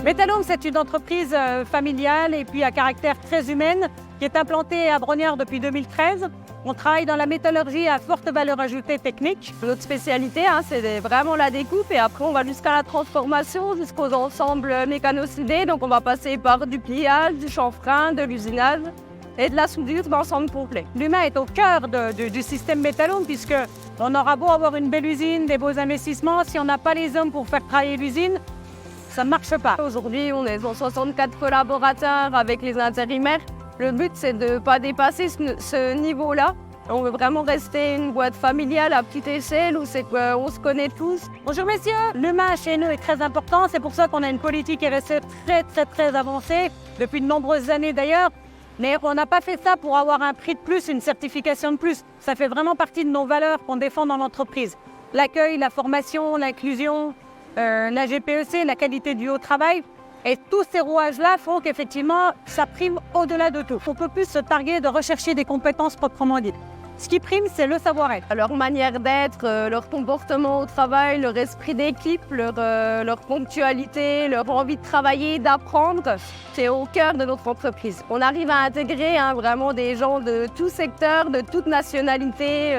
Métallome, c'est une entreprise familiale et puis à caractère très humaine qui est implantée à Brongniart depuis 2013. On travaille dans la métallurgie à forte valeur ajoutée technique. Notre spécialité, c'est vraiment la découpe et après on va jusqu'à la transformation, jusqu'aux ensembles mécanosoudés. Donc on va passer par du pliage, du chanfrein, de l'usinage et de la soudure d'ensemble complet. L'humain est au cœur du système Métallome puisque on aura beau avoir une belle usine, des beaux investissements, si on n'a pas les hommes pour faire travailler l'usine, ça ne marche pas. Aujourd'hui, on est 164 collaborateurs avec les intérimaires. Le but, c'est de ne pas dépasser ce niveau-là. On veut vraiment rester une boîte familiale à petite échelle où c'est qu'on se connaît tous. Bonjour messieurs, l'humain chez nous est très important. C'est pour ça qu'on a une politique RSE très avancée, depuis de nombreuses années d'ailleurs. Mais on n'a pas fait ça pour avoir un prix de plus, une certification de plus. Ça fait vraiment partie de nos valeurs qu'on défend dans l'entreprise. L'accueil, la formation, l'inclusion, la GPEC, la qualité du haut travail. Et tous ces rouages-là font qu'effectivement, ça prime au-delà de tout. On ne peut plus se targuer de rechercher des compétences proprement dites. Ce qui prime, c'est le savoir-être. Leur manière d'être, leur comportement au travail, leur esprit d'équipe, leur ponctualité, leur envie de travailler, d'apprendre, c'est au cœur de notre entreprise. On arrive à intégrer vraiment des gens de tout secteur, de toute nationalité.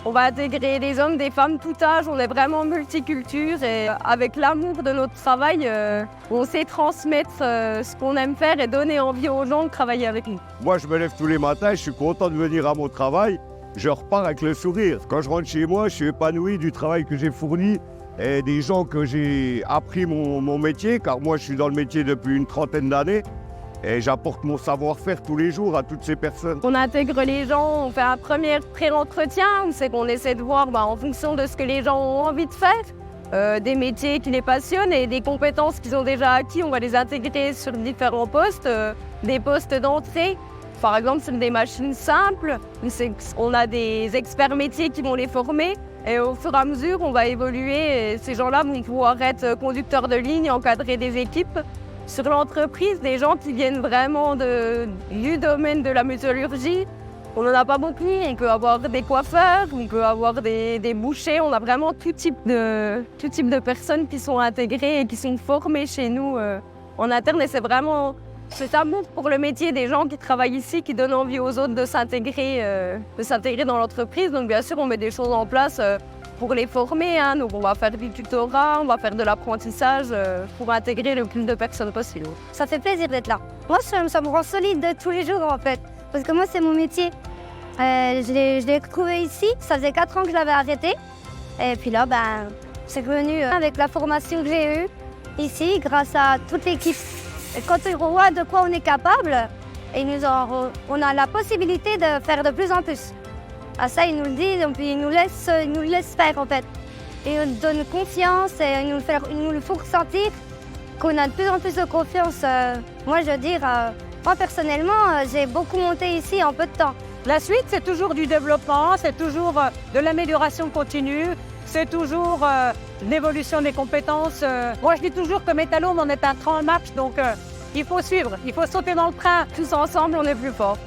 On va intégrer des hommes, des femmes, tout âge. On est vraiment multiculture et avec l'amour de notre travail, on sait transmettre ce qu'on aime faire et donner envie aux gens de travailler avec nous. Moi, je me lève tous les matins, je suis content de venir à mon travail. Je repars avec le sourire. Quand je rentre chez moi, je suis épanoui du travail que j'ai fourni et des gens que j'ai appris mon métier, car moi, je suis dans le métier depuis une trentaine d'années et j'apporte mon savoir-faire tous les jours à toutes ces personnes. On intègre les gens, on fait un premier pré-entretien, c'est qu'on essaie de voir en fonction de ce que les gens ont envie de faire, des métiers qui les passionnent et des compétences qu'ils ont déjà acquis, on va les intégrer sur différents postes, des postes d'entrée. Par exemple, sur des machines simples, on a des experts métiers qui vont les former et au fur et à mesure, on va évoluer. Et ces gens-là vont pouvoir être conducteurs de ligne, encadrer des équipes. Sur l'entreprise, des gens qui viennent vraiment du domaine de la métallurgie, on n'en a pas beaucoup. On peut avoir des coiffeurs, on peut avoir des bouchers. On a vraiment tout type de personnes qui sont intégrées et qui sont formées chez nous en interne. Et c'est vraiment... cet amour pour le métier des gens qui travaillent ici, qui donnent envie aux autres de s'intégrer dans l'entreprise. Donc bien sûr, on met des choses en place pour les former. Donc on va faire du tutorat, on va faire de l'apprentissage pour intégrer le plus de personnes possible. Ça fait plaisir d'être là. Moi, ça me rend solide tous les jours en fait. Parce que moi, c'est mon métier. Je l'ai trouvé ici, ça faisait 4 ans que je l'avais arrêté. Et puis là, c'est revenu avec la formation que j'ai eue ici, grâce à toute l'équipe. Et quand on voit de quoi on est capable, on a la possibilité de faire de plus en plus. Ça, ils nous le disent, et puis ils nous laissent faire en fait. Et ils nous donnent confiance et ils nous le font ressentir qu'on a de plus en plus de confiance. Moi, je veux dire, moi personnellement, j'ai beaucoup monté ici en peu de temps. La suite, c'est toujours du développement, c'est toujours de l'amélioration continue, c'est toujours l'évolution des compétences. Moi, je dis toujours que Métallome, on est un train en marche, donc il faut suivre, il faut sauter dans le train. Tous ensemble, on est plus forts.